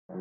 Et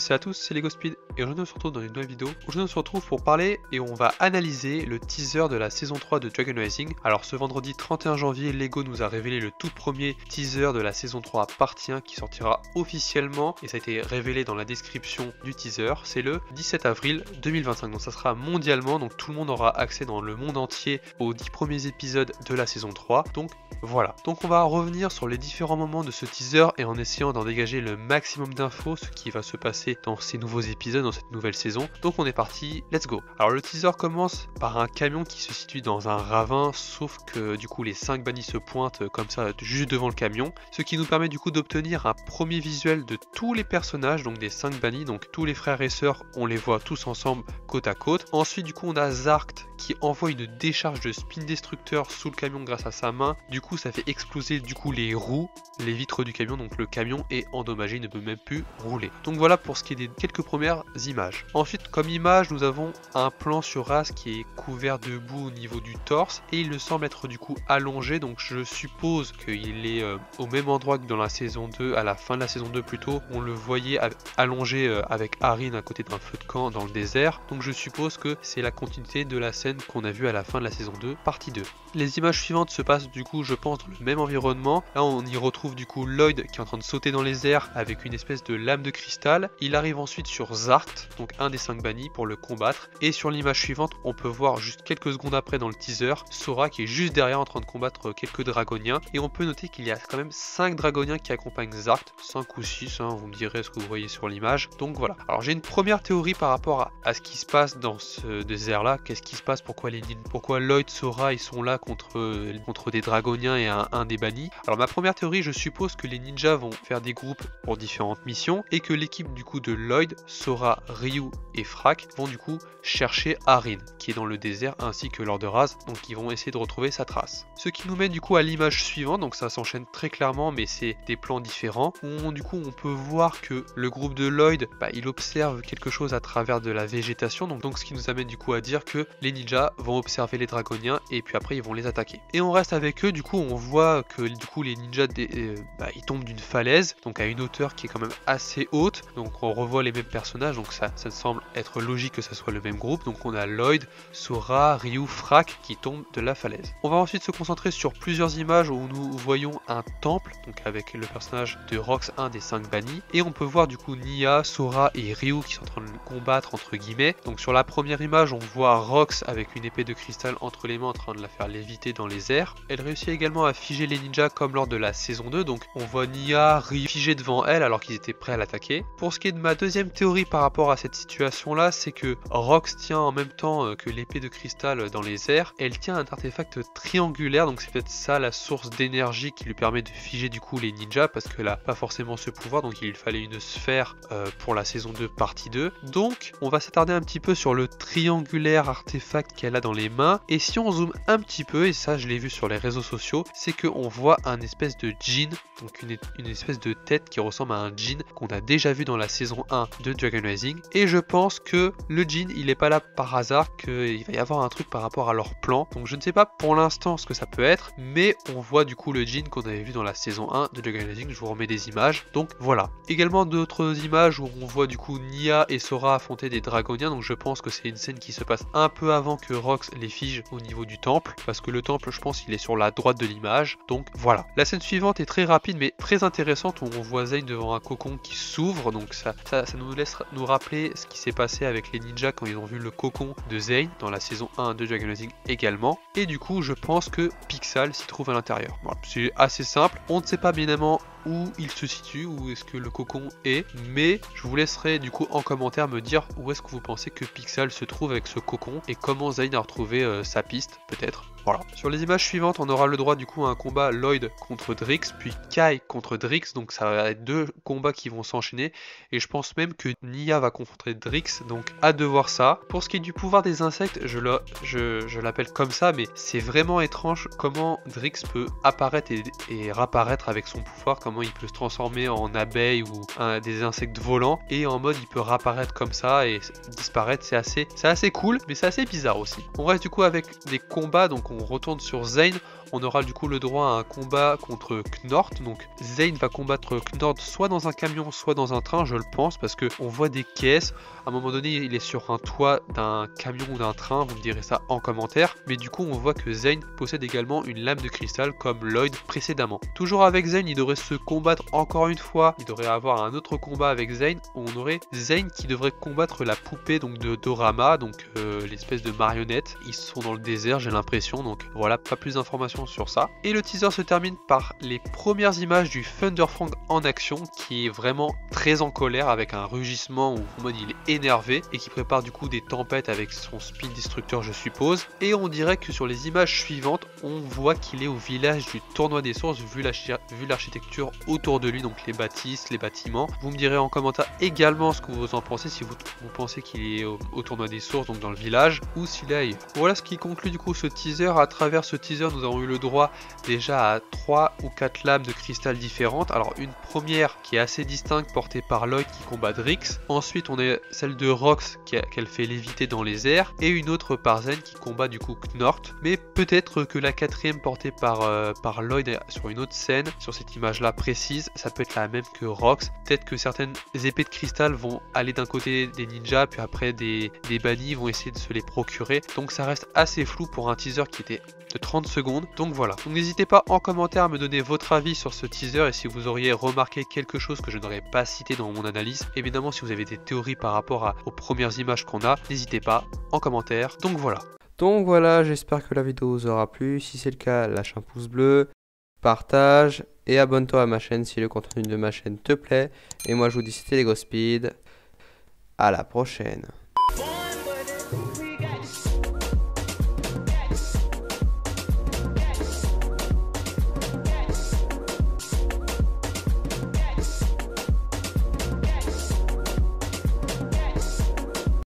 c'est à tous, c'est LegoSpeed et aujourd'hui on se retrouve dans une nouvelle vidéo. Aujourd'hui on se retrouve pour parler et on va analyser le teaser de la saison 3 de Dragon Rising. Alors ce vendredi 31 janvier, Lego nous a révélé le tout premier teaser de la saison 3 partie 1 qui sortira officiellement et ça a été révélé dans la description du teaser. C'est le 17 avril 2025, donc ça sera mondialement, donc tout le monde aura accès dans le monde entier aux 10 premiers épisodes de la saison 3. Donc voilà, donc on va revenir sur les différents moments de ce teaser et en essayant d'en dégager le maximum d'infos, ce qui va se passer dans ces nouveaux épisodes, dans cette nouvelle saison. Donc on est parti, let's go. Alors le teaser commence par un camion qui se situe dans un ravin, sauf que du coup les 5 bannis se pointent comme ça juste devant le camion, ce qui nous permet du coup d'obtenir un premier visuel de tous les personnages, donc des 5 bannis, donc tous les frères et sœurs, on les voit tous ensemble côte à côte. Ensuite du coup on a Zarkt qui envoie une décharge de spin destructeur sous le camion grâce à sa main. Du coup ça fait exploser du coup les roues, les vitres du camion, donc le camion est endommagé, il ne peut même plus rouler. Donc voilà pour ce qui est des quelques premières images. Ensuite comme image nous avons un plan sur Ras qui est couvert de boue au niveau du torse et il semble être du coup allongé, donc je suppose qu'il est au même endroit que dans la saison 2, à la fin de la saison 2 plutôt, on le voyait allongé avec Arin à côté d'un feu de camp dans le désert, donc je suppose que c'est la continuité de la scène qu'on a vue à la fin de la saison 2, partie 2. Les images suivantes se passent du coup je pense dans le même environnement. Là on y retrouve du coup Lloyd qui est en train de sauter dans les airs avec une espèce de lame de cristal. Il arrive ensuite sur Zarkt, donc un des 5 bannis, pour le combattre. Et sur l'image suivante on peut voir juste quelques secondes après dans le teaser Sora qui est juste derrière en train de combattre quelques dragoniens. Et on peut noter qu'il y a quand même 5 dragoniens qui accompagnent Zarkt, 5 ou 6 hein, vous me direz ce que vous voyez sur l'image. Donc voilà. Alors j'ai une première théorie par rapport à ce qui se passe dans ce désert là. Qu'est-ce qui se passe, pourquoi Lloyd, Sora ils sont là contre des dragoniens et un des bannis. Alors ma première théorie, je suppose que les ninjas vont faire des groupes pour différentes missions et que l'équipe du coup de Lloyd, Sora, Ryu et Frak vont du coup chercher Arin qui est dans le désert ainsi que Lord Raz, donc ils vont essayer de retrouver sa trace. Ce qui nous mène du coup à l'image suivante, donc ça s'enchaîne très clairement mais c'est des plans différents où du coup on peut voir que le groupe de Lloyd, il observe quelque chose à travers de la végétation, donc ce qui nous amène du coup à dire que les ninjas vont observer les dragoniens et puis après ils vont les attaquer. Et on reste avec eux, du coup on voit que du coup les ninjas ils tombent d'une falaise, donc à une hauteur qui est quand même assez haute, donc on revoit les mêmes personnages, donc ça semble être logique que ça soit le même groupe, donc on a Lloyd, Sora, Ryu, Frak qui tombent de la falaise. On va ensuite se concentrer sur plusieurs images où nous voyons un temple, donc avec le personnage de Rox, un des 5 bannis, et on peut voir du coup Nya, Sora et Ryu qui sont en train de combattre entre guillemets. Donc sur la première image on voit Rox avec une épée de cristal entre les mains en train de la faire léviter dans les airs. Elle réussit également à figer les ninjas comme lors de la saison 2, donc on voit Nya, Ryu figés devant elle alors qu'ils étaient prêts à l'attaquer. Pour ce qui est de ma deuxième théorie par rapport à cette situation là, c'est que Rox tient en même temps que l'épée de cristal dans les airs, elle tient un artefact triangulaire, donc c'est peut-être ça la source d'énergie qui lui permet de figer du coup les ninjas, parce qu'elle n'a pas forcément ce pouvoir, donc il fallait une sphère pour la saison 2 partie 2. Donc on va s'attarder un petit peu sur le triangulaire artefact qu'elle a dans les mains, et si on zoome un petit peu, et ça je l'ai vu sur les réseaux sociaux, c'est qu'on voit un espèce de djinn, donc une espèce de tête qui ressemble à un djinn qu'on a déjà vu dans la saison 1 de Dragon Rising, et je pense que le djinn il est pas là par hasard, qu'il va y avoir un truc par rapport à leur plan, donc je ne sais pas pour l'instant ce que ça peut être, mais on voit du coup le djinn qu'on avait vu dans la saison 1 de Dragon Rising, je vous remets des images, donc voilà. Également d'autres images où on voit du coup Nya et Sora affronter des dragoniens, donc je pense que c'est une scène qui se passe un peu avant que Rox les fige au niveau du temple, parce que le temple je pense il est sur la droite de l'image, donc voilà. La scène suivante est très rapide mais très intéressante où on voit Zane devant un cocon qui s'ouvre, donc ça nous laisse nous rappeler ce qui s'est passé avec les ninjas quand ils ont vu le cocon de Zane dans la saison 1 de Dragon Rising également, et du coup je pense que Pixal s'y trouve à l'intérieur. Voilà, c'est assez simple, on ne sait pas bien évidemment où il se situe, où est-ce que le cocon est, mais je vous laisserai du coup en commentaire me dire où est-ce que vous pensez que Pixal se trouve avec ce cocon et comment Zayn a retrouvé sa piste peut-être. Voilà. Sur les images suivantes, on aura le droit du coup à un combat Lloyd contre Drix, puis Kai contre Drix, donc ça va être 2 combats qui vont s'enchaîner, et je pense même que Nia va confronter Drix, donc hâte de voir ça. Pour ce qui est du pouvoir des insectes, je l'appelle comme ça, mais c'est vraiment étrange comment Drix peut apparaître et réapparaître avec son pouvoir, comment il peut se transformer en abeille ou des insectes volants, et en mode il peut réapparaître comme ça et disparaître, c'est assez cool, mais c'est assez bizarre aussi. On reste du coup avec des combats, donc on retourne sur Zane. On aura du coup le droit à un combat contre Knort. Donc Zane va combattre Knort soit dans un camion, soit dans un train, je le pense, parce que on voit des caisses. À un moment donné, il est sur un toit d'un camion ou d'un train, vous me direz ça en commentaire. Mais du coup, on voit que Zane possède également une lame de cristal comme Lloyd précédemment. Toujours avec Zane, il devrait se combattre encore une fois. Il devrait avoir un autre combat avec Zane où on aurait Zane qui devrait combattre la poupée donc de Dorama, donc l'espèce de marionnette. Ils sont dans le désert, j'ai l'impression. Donc voilà, pas plus d'informations sur ça. Et le teaser se termine par les premières images du Thunderfang en action, qui est vraiment très en colère avec un rugissement où en mode il est énervé et qui prépare du coup des tempêtes avec son speed destructeur, je suppose. Et on dirait que sur les images suivantes, on voit qu'il est au village du tournoi des sources vu l'architecture autour de lui, donc les bâtisses, les bâtiments. Vous me direz en commentaire également ce que vous en pensez, si vous pensez qu'il est au tournoi des sources, donc dans le village, ou s'il est ailleurs. Voilà ce qui conclut du coup ce teaser. À travers ce teaser, nous avons eu le droit déjà à 3 ou 4 lames de cristal différentes. Alors une première qui est assez distincte portée par Lloyd qui combat Drix. Ensuite on a celle de Rox qu'elle fait léviter dans les airs. Et une autre par Zen qui combat du coup Knort. Mais peut-être que la quatrième portée par Lloyd sur une autre scène, sur cette image là précise, ça peut être la même que Rox. Peut-être que certaines épées de cristal vont aller d'un côté des ninjas, puis après des bannis vont essayer de se les procurer. Donc ça reste assez flou pour un teaser qui était de 30 secondes. Donc voilà. Donc n'hésitez pas en commentaire à me donner votre avis sur ce teaser et si vous auriez remarqué quelque chose que je n'aurais pas cité dans mon analyse. Évidemment, si vous avez des théories par rapport aux premières images qu'on a, n'hésitez pas en commentaire. Donc voilà, j'espère que la vidéo vous aura plu. Si c'est le cas, lâche un pouce bleu, partage et abonne-toi à ma chaîne si le contenu de ma chaîne te plaît. Et moi je vous dis c'était LEGO Speed. À la prochaine.